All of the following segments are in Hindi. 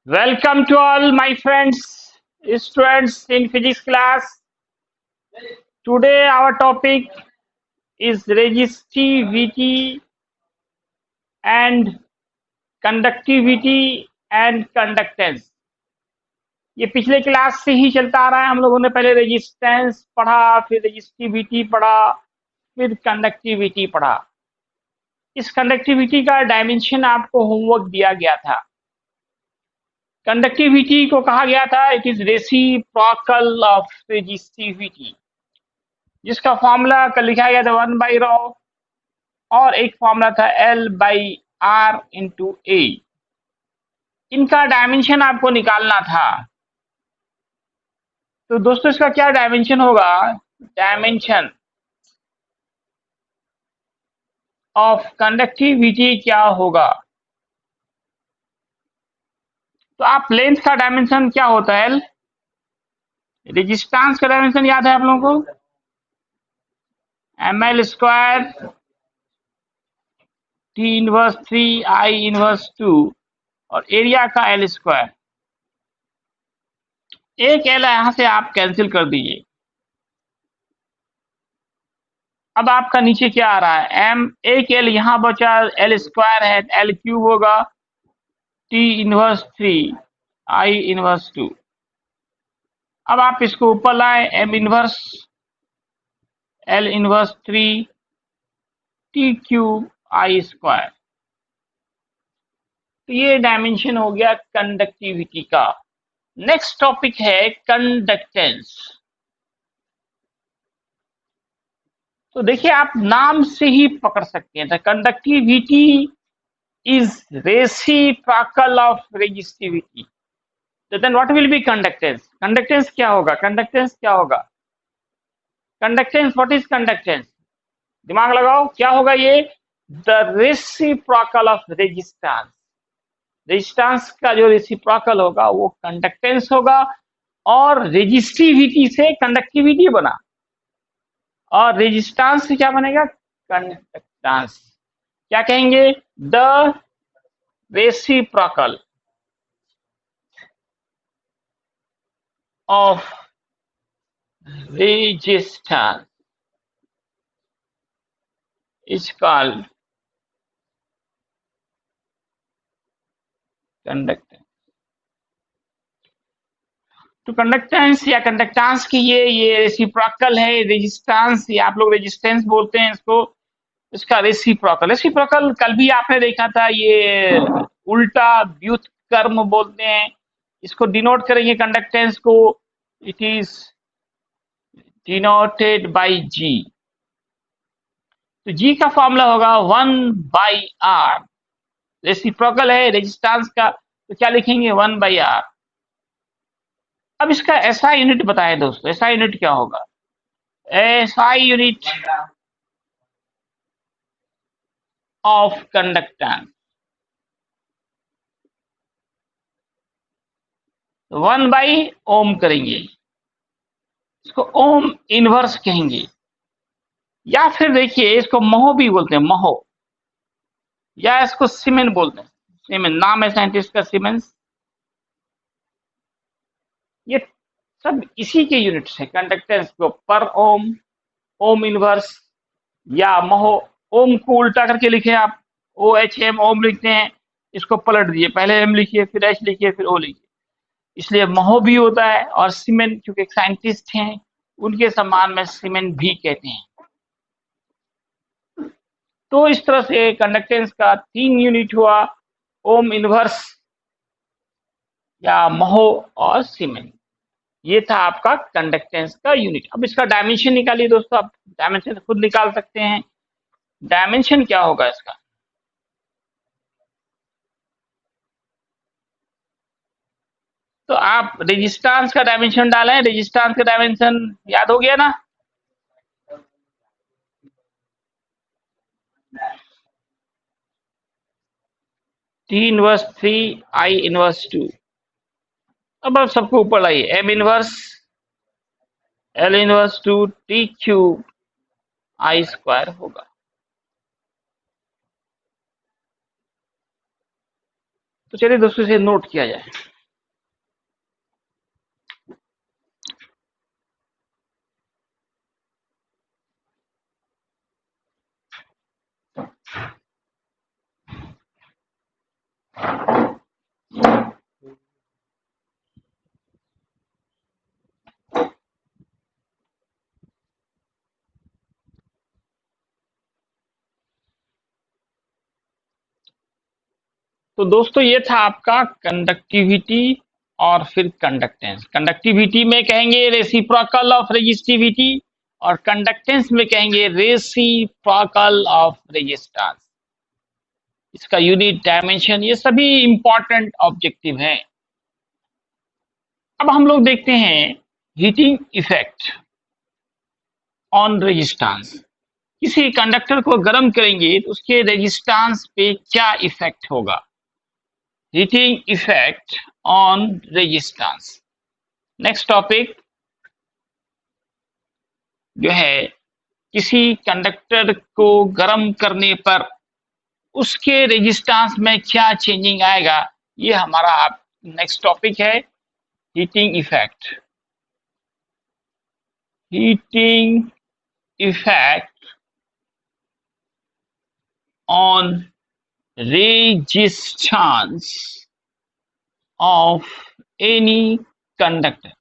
Welcome to all my friends, students in physics class. Today our topic is resistivity and conductivity and conductance. ये पिछले क्लास से ही चलता आ रहा है। हम लोगों ने पहले रेजिस्टेंस पढ़ा, फिर रेजिस्टिविटी पढ़ा, फिर कंडक्टिविटी पढ़ा। इस कंडक्टिविटी का डायमेंशन आपको होमवर्क दिया गया था। कंडक्टिविटी को कहा गया था it is reciprocal of resistivity, जिसका फॉर्मूला कल लिखा गया था 1/ρ और एक फॉर्मूला था L/R इंटू ए। इनका डायमेंशन आपको निकालना था। तो दोस्तों इसका क्या डायमेंशन होगा? डायमेंशन ऑफ कंडक्टिविटी क्या होगा? तो आप लेंथ का डायमेंशन क्या होता है? L। रेजिस्टेंस का डायमेंशन याद है आप लोगों को? ml² T−3 I−2 और एरिया का L²। एक L यहां से आप कैंसिल कर दीजिए। अब आपका नीचे क्या आ रहा है? m, एक L यहां बचा, L² है, L³ होगा T−3 I−2। अब आप इसको ऊपर लाए, M−L−3 T³ I²। तो ये डायमेंशन हो गया कंडक्टिविटी का। नेक्स्ट टॉपिक है कंडक्टेंस। तो देखिए आप नाम से ही पकड़ सकते हैं, conductivity is reciprocal of resistivity. तो then what will be conductance? Conductance क्या होगा? कंडक्टेंस क्या होगा? Conductance, what is conductance? दिमाग लगाओ, क्या होगा ये? The reciprocal of resistance. Resistance का जो रेसिप्रोकल होगा वो कंडक्टेंस होगा, और रेजिस्टिविटी से कंडक्टिविटी बना, और रेजिस्टेंस से क्या बनेगा? कंडक्टेंस। क्या कहेंगे? The reciprocal of resistance is called conductance। तो कंडक्टेंस या कंडक्टेंस की ये रेसिप्रोकल है। रेजिस्टेंस, ये आप लोग रेजिस्टेंस बोलते हैं इसको, इसका रेसिप्रोकल। रेसिप्रोकल कल भी आपने देखा था, ये उल्टा व्युत्क्रम बोलते हैं। इसको डिनोट करेंगे कंडक्टेंस को, it is denoted by G। तो G का फॉर्मूला होगा 1/R। रेसिप्रोकल है रेजिस्टेंस का, तो क्या लिखेंगे? 1/R। अब इसका SI यूनिट बताएं दोस्तों। SI यूनिट क्या होगा? SI यूनिट ऑफ कंडक्टेंस 1/ओम करेंगे, इसको ओम इनवर्स कहेंगे, या फिर देखिए इसको महो भी बोलते हैं, महो, या इसको सीमेन बोलते हैं। सीमेन नाम है साइंटिस्ट का, सीमेंस। ये सब इसी के यूनिट्स है कंडक्टेंस को, पर ओम, ओम इनवर्स, या महो। ओम को उल्टा करके लिखे आप, OHM ओम लिखते हैं, इसको पलट दिए, पहले M लिखिए, फिर H लिखिए, फिर O लिखिए, इसलिए महो भी होता है। और सीमेन, क्योंकि एक साइंटिस्ट हैं, उनके सम्मान में सीमेन भी कहते हैं। तो इस तरह से कंडक्टेंस का 3 यूनिट हुआ, ओम इनवर्स या महो और सीमेन। ये था आपका कंडक्टेंस का यूनिट। अब इसका डायमेंशन निकालिए दोस्तों। आप डायमेंशन खुद निकाल सकते हैं। डायमेंशन क्या होगा इसका? तो आप रेजिस्टेंस का डायमेंशन डालें, रेजिस्टेंस का डायमेंशन याद हो गया ना? T−3 I−2। अब आप सबको ऊपर लाइए, M−L−2 T³ I² होगा। तो चलिए दोस्तों इसे नोट किया जाए। तो दोस्तों ये था आपका कंडक्टिविटी और फिर कंडक्टेंस। कंडक्टिविटी में कहेंगे रेसिप्रोकल ऑफ रेजिस्टिविटी और कंडक्टेंस में कहेंगे रेसिप्रोकल ऑफ रेजिस्टेंस। इसका यूनिट, डायमेंशन, ये सभी इंपॉर्टेंट ऑब्जेक्टिव हैं। अब हम लोग देखते हैं हीटिंग इफेक्ट ऑन रेजिस्टेंस। किसी कंडक्टर को गर्म करेंगे तो उसके रेजिस्टेंस पे क्या इफेक्ट होगा। Heating effect on resistance. Next topic जो है किसी कंडक्टर को गर्म करने पर उसके रेजिस्टेंस में क्या चेंजिंग आएगा, ये हमारा नेक्स्ट टॉपिक है, heating effect. Heating effect on resistance of any conductor.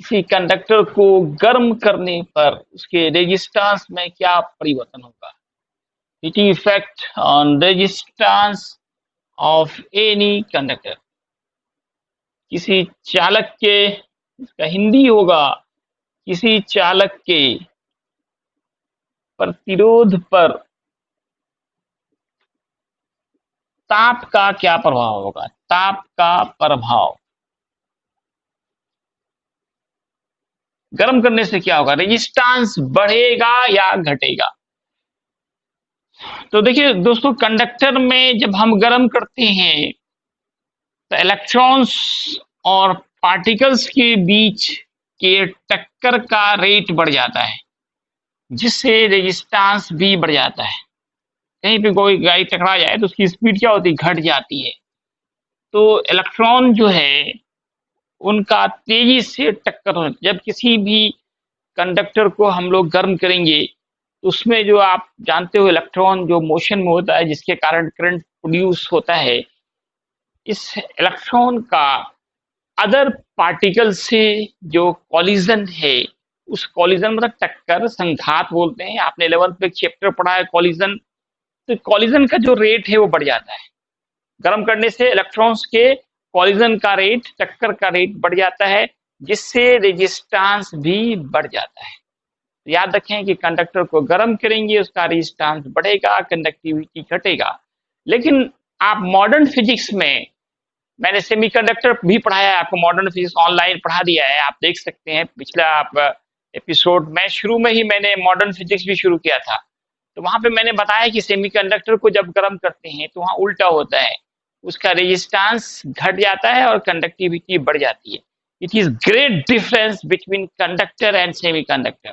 किसी कंडक्टर को गर्म करने पर उसके रेजिस्टेंस में क्या परिवर्तन होगा। Heating effect on resistance of any conductor. किसी चालक के, इसका हिंदी होगा, किसी चालक के प्रतिरोध पर ताप का क्या प्रभाव होगा। ताप का प्रभाव। गर्म करने से क्या होगा, रेजिस्टेंस बढ़ेगा या घटेगा। तो देखिए दोस्तों, कंडक्टर में जब हम गर्म करते हैं तो इलेक्ट्रॉन्स और पार्टिकल्स के बीच के टक्कर का रेट बढ़ जाता है, जिससे रेजिस्टेंस भी बढ़ जाता है। कहीं पे कोई गाड़ी टकरा जाए तो उसकी स्पीड क्या होती है, घट जाती है। तो इलेक्ट्रॉन जो है उनका तेजी से टक्कर हो, जब किसी भी कंडक्टर को हम लोग गर्म करेंगे तो उसमें जो आप जानते हो इलेक्ट्रॉन जो मोशन में होता है, जिसके कारण करंट प्रोड्यूस होता है, इस इलेक्ट्रॉन का अदर पार्टिकल से जो कॉलिजन है, उस कॉलिजन मतलब टक्कर, संघात बोलते हैं। आपने 11th में चैप्टर पढ़ा है कॉलिजन। तो कॉलिजन का जो रेट है वो बढ़ जाता है। गर्म करने से इलेक्ट्रॉन्स के कॉलिजन का रेट, टक्कर का रेट बढ़ जाता है, जिससे रेजिस्टेंस भी बढ़ जाता है। याद रखें कि कंडक्टर को गर्म करेंगे उसका रेजिस्टेंस बढ़ेगा, कंडक्टिविटी घटेगा। लेकिन आप मॉडर्न फिजिक्स में, मैंने सेमीकंडक्टर भी पढ़ाया है आपको, मॉडर्न फिजिक्स ऑनलाइन पढ़ा दिया है, आप देख सकते हैं पिछला आप एपिसोड में। शुरू में ही मैंने मॉडर्न फिजिक्स भी शुरू किया था, तो वहां पे मैंने बताया कि सेमीकंडक्टर को जब गर्म करते हैं तो वहां उल्टा होता है, उसका रेजिस्टेंस घट जाता है और कंडक्टिविटी बढ़ जाती है। It is great difference between conductor and semiconductor.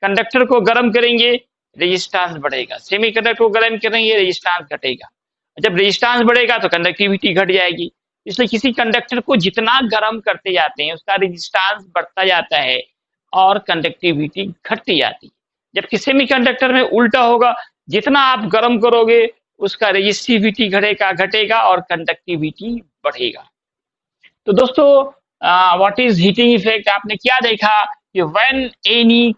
Conductor को गर्म करेंगे रेजिस्टेंस बढ़ेगा, सेमीकंडक्टर को गर्म करेंगे रेजिस्टेंस घटेगा। जब रेजिस्टेंस बढ़ेगा तो कंडक्टिविटी घट जाएगी। इसलिए किसी कंडक्टर को जितना गर्म करते जाते हैं उसका रेजिस्टेंस बढ़ता जाता है और कंडक्टिविटी घटती जाती है। जबकि सेमीकंडक्टर में उल्टा होगा, जितना आप गर्म करोगे उसका रेजिस्टिविटी घटेगा और कंडक्टिविटी बढ़ेगा। तो दोस्तों, व्हाट इज हीटिंग इफेक्ट, आपने क्या देखा कि when any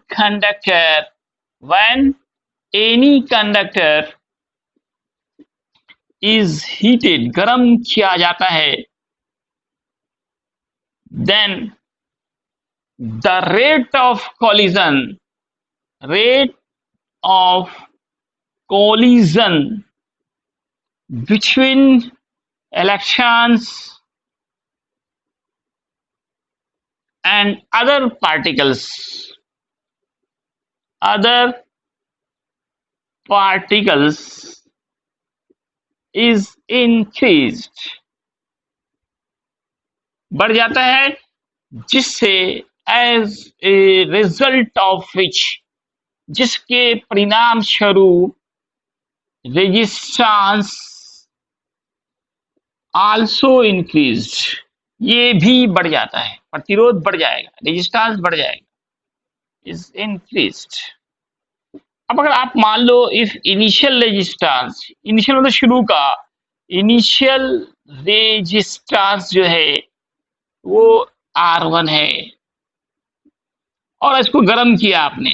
conductor is heated, गर्म किया जाता है, then the rate of collision between electrons and other particles is increased, बढ़ जाता है, जिससे as a result of which, जिसके परिणाम स्वरूप रेजिस्टेंस आल्सो इंक्रीज, ये भी बढ़ जाता है, प्रतिरोध बढ़ जाएगा, रेजिस्टेंस बढ़ जाएगा, इज इंक्रीज्ड। अब अगर आप मान लो इफ इनिशियल रेजिस्टेंस, इनिशियल मतलब शुरू का, इनिशियल रेजिस्टेंस जो है वो R1 है और इसको गर्म किया आपने,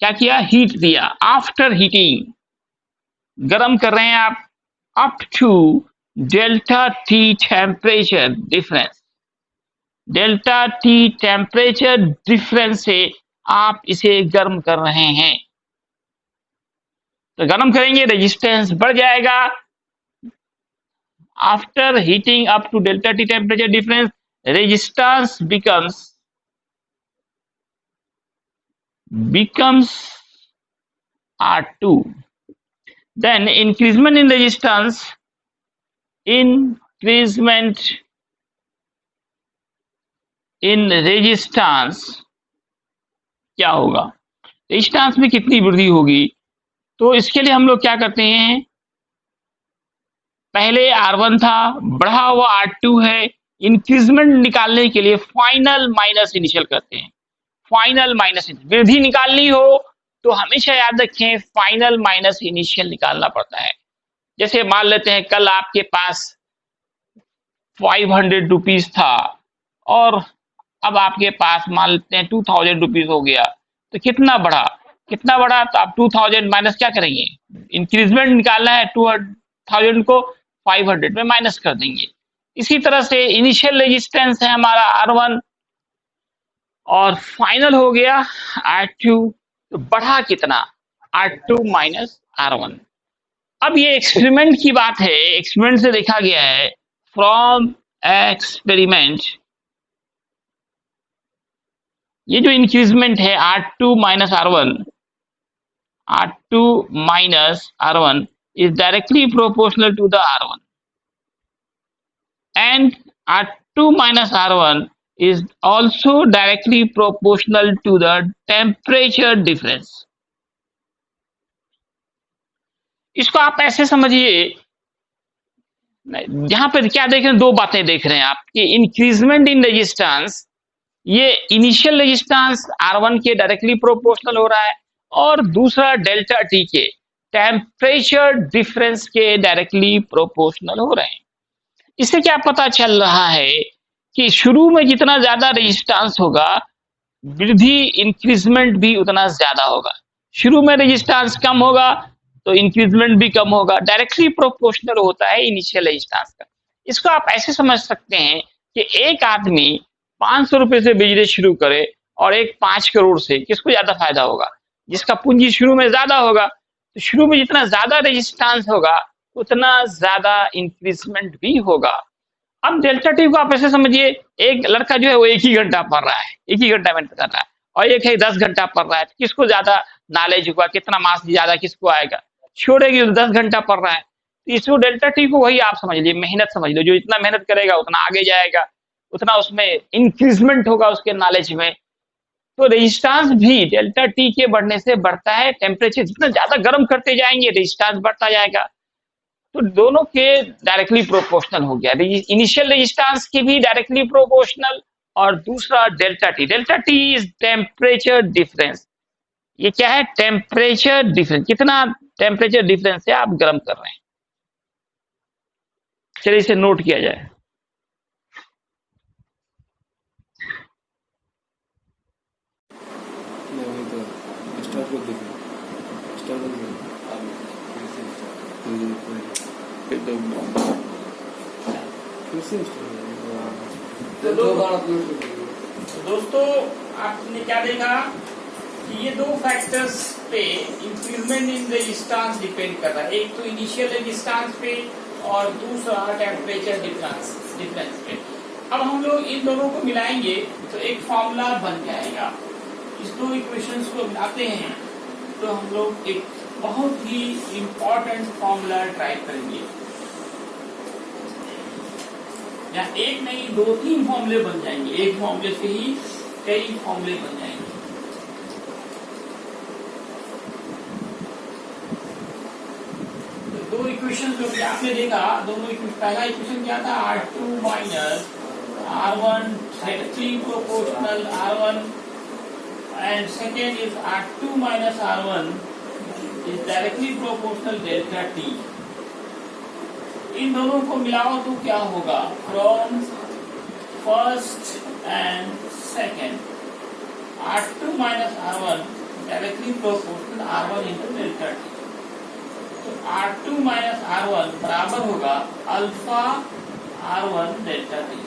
क्या किया, हीट दिया। आफ्टर हीटिंग, गर्म कर रहे हैं आप, up to delta T temperature difference. Delta T temperature difference से आप इसे गर्म कर रहे हैं। तो गर्म करेंगे रेजिस्टेंस बढ़ जाएगा। After heating up to delta T temperature difference, resistance becomes R2. Then increment in resistance, क्या होगा? रेजिस्टेंस में कितनी वृद्धि होगी? तो इसके लिए हम लोग क्या करते हैं, पहले R1 था, बढ़ा हुआ R2 है, इंक्रीजमेंट निकालने के लिए फाइनल माइनस इनिशियल करते हैं। फाइनल माइनस वृद्धि निकालनी हो तो हमेशा याद रखें फाइनल माइनस इनिशियल निकालना पड़ता है। जैसे मान लेते हैं कल आपके पास 500 रुपीज था और अब आपके पास मान लेते हैं 2000 रुपीज हो गया, तो कितना बढ़ा? तो आप 2000 माइनस क्या करेंगे? इंक्रीजमेंट निकालना है, 2000 को 500 में माइनस कर देंगे। इसी तरह से इनिशियल रेजिस्टेंस है हमारा R1 और फाइनल हो गया R2, तो बढ़ा कितना? R2 minus R1। अब ये एक्सपेरिमेंट की बात है, एक्सपेरिमेंट से देखा गया है, फ्रॉम एक्सपेरिमेंट ये जो इंक्रीजमेंट है R2 minus R1 is directly proportional to the R1 and R2 minus R1 is also directly proportional to the temperature difference. इसको आप ऐसे समझिए, यहां पर क्या देख रहे हैं, दो बातें देख रहे हैं आप कि इंक्रीजमेंट इन रेजिस्टेंस, ये इनिशियल रेजिस्टेंस R1 के डायरेक्टली प्रोपोर्शनल हो रहा है और दूसरा डेल्टा टी के टेम्परेचर डिफरेंस के डायरेक्टली प्रोपोर्शनल हो रहे हैं। इससे क्या पता चल रहा है कि शुरू में जितना ज्यादा रेजिस्टेंस होगा, वृद्धि इंक्रीजमेंट भी उतना ज्यादा होगा। शुरू में रेजिस्टेंस कम होगा तो इंक्रीजमेंट भी कम होगा, डायरेक्टली प्रोपोर्शनल होता है इनिशियल रेजिस्टेंस का। इसको आप ऐसे समझ सकते हैं कि एक आदमी 500 रुपए से बिजनेस शुरू करे और एक 5 करोड़ से, किसको ज्यादा फायदा होगा? जिसका पूंजी शुरू में ज्यादा होगा। तो शुरू में जितना ज्यादा रेजिस्टेंस होगा उतना ज्यादा इंक्रीजमेंट भी होगा। अब डेल्टा टी को आप ऐसे समझिए, एक लड़का जो है वो 1 ही घंटा पढ़ रहा है, 1 ही घंटा मेहनत कर रहा है, और एक है 10 घंटा पढ़ रहा है। तो किसको ज्यादा नॉलेज होगा, कितना मार्क्स ज्यादा किसको आएगा? छोड़ेगी तो 10 घंटा पढ़ रहा है। तो इसको डेल्टा टी को वही आप समझ लीजिए, मेहनत समझ लो। जो इतना मेहनत करेगा उतना आगे जाएगा, उतना उसमें इंक्रीजमेंट होगा उसके नॉलेज में। तो रेजिस्टेंस भी डेल्टा टी के बढ़ने से बढ़ता है। टेम्परेचर जितना ज्यादा गर्म करते जाएंगे रेजिस्टेंस बढ़ता जाएगा। तो दोनों के डायरेक्टली प्रोपोर्शनल हो गया, इनिशियल रेजिस्टेंस की भी डायरेक्टली प्रोपोर्शनल और दूसरा delta T is temperature difference. ये क्या है? टेम्परेचर डिफरेंस, कितना टेम्परेचर डिफरेंस से आप गर्म कर रहे हैं। चलिए इसे नोट किया जाए। दोस्तों आपने क्या देखा कि ये दो फैक्टर्स पे इंक्रीजमेंट इन रेजिस्टेंस डिपेंड कर रहा है। एक तो इनिशियल रेजिस्टेंस पे और दूसरा टेम्परेचर डिफरेंस पे। अब हम लोग इन दोनों को मिलाएंगे तो एक फॉर्मूला बन जाएगा। इस दो इक्वेशंस को मिलाते हैं तो हम लोग एक बहुत ही इम्पोर्टेंट फॉर्मूला ट्राई करेंगे। या एक नहीं 2-3 फॉर्मूले बन जाएंगे, एक फॉर्मूले से ही कई फॉर्मूले बन जाएंगे। तो दो इक्वेशन जो कि आपने देखा, दोनों इक्वेशन, पहला इक्वेशन क्या था? R2 minus R1 directly proportional R1 and second is R2 minus R1 is directly proportional delta T। इन दोनों को मिलाओ तो क्या होगा? From first and second, R2 minus R1 directly proportional R1 into delta T। तो R2 माइनस R1 बराबर होगा अल्फा R1 डेल्टा टी।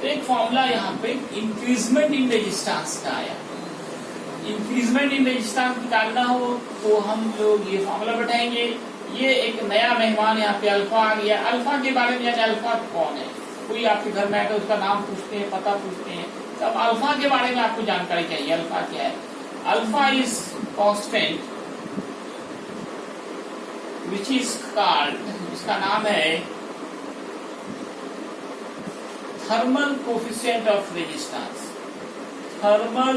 तो एक फॉर्मूला यहाँ पे इंक्रीजमेंट इन रेजिस्टेंस का आया। इंक्रीजमेंट इन रेजिस्टेंस निकालना हो तो हम लोग ये फॉर्मूला बैठाएंगे। ये एक नया मेहमान यहाँ पे अल्फा आ गया। अल्फा के बारे में जाने, अल्फा कौन है? कोई आपके घर में आकर उसका नाम पूछते हैं, पता पूछते हैं, तब अल्फा के बारे में आपको जानकारी चाहिए। अल्फा क्या है? Alpha is constant which is called, इसका नाम है thermal coefficient of resistance. Thermal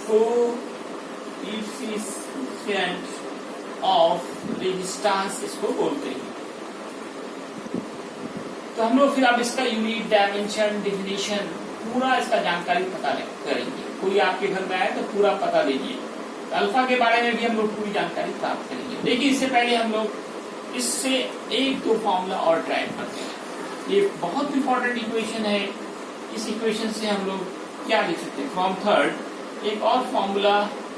coefficient of resistance इसको बोलते हैं। तो हम लोग फिर अब इसका यूनिट, डायमेंशन, डिफिनीशन, पूरा इसका जानकारी पता करेंगे। कोई आपके घर में आए तो पूरा पता दीजिए। अल्फा के बारे में भी हम लोग पूरी जानकारी प्राप्त करेंगे। देखिए, इससे पहले हम लोग इससे एक दो फॉर्मूला और ट्राई करते हैं। ये बहुत इंपॉर्टेंट इक्वेशन है। इस इक्वेशन से हम लोग क्या लिख सकते हैं? फ्रॉम थर्ड एक और फॉर्मूला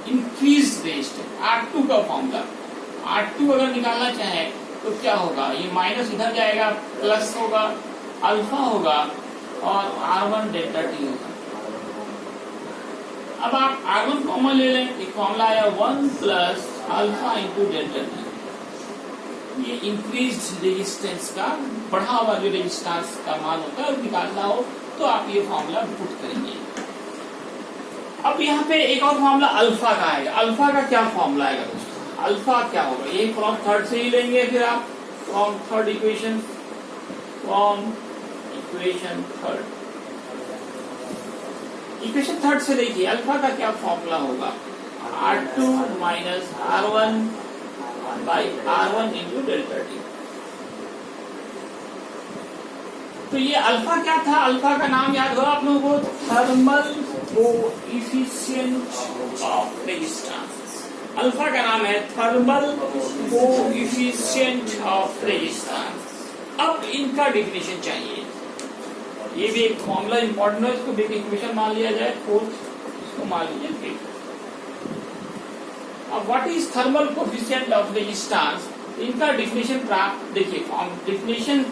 इंक्रीज रेजिस्टेंस, R2 का फॉर्मूला। R2 अगर निकालना चाहे तो क्या होगा? ये माइनस इधर जाएगा, प्लस होगा, अल्फा होगा और R1 डेल्टा टी होगा। अब आप R1 कॉमन ले लें, एक फॉर्मूला आया 1 plus alpha into delta T. ये इंक्रीज रेजिस्टेंस का बढ़ा हुआ जो रेजिस्टेंस का मान होता है निकालना हो तो आप ये फॉर्मूला पुट करेंगे। अब यहाँ पे एक और फॉर्मूला अल्फा का आएगा। अल्फा का क्या फॉर्मूला आएगा दोस्तों? अल्फा क्या होगा? ये फ्रॉम थर्ड से ही लेंगे। फिर आप from third equation, from equation third, equation third से देखिए अल्फा का क्या फॉर्मूला होगा? R2 minus R1 by R1 into delta T. तो ये अल्फा क्या था? अल्फा का नाम याद होगा आप लोगों को, thermal coefficient of resistance. Alpha का नाम है थर्मल कोएफिशिएंट ऑफ रेजिस्टेंस। अब इनका डिफिनेशन चाहिए। ये भी एक फॉर्मूला इंपॉर्टेंट है, इसको भी इक्वेशन मान लिया जाए, फोर्थ इसको मान लीजिए फिर। अब what is thermal coefficient of resistance? इनका डिफिनेशन प्राप्त, देखिए फॉर्म डिफिनेशन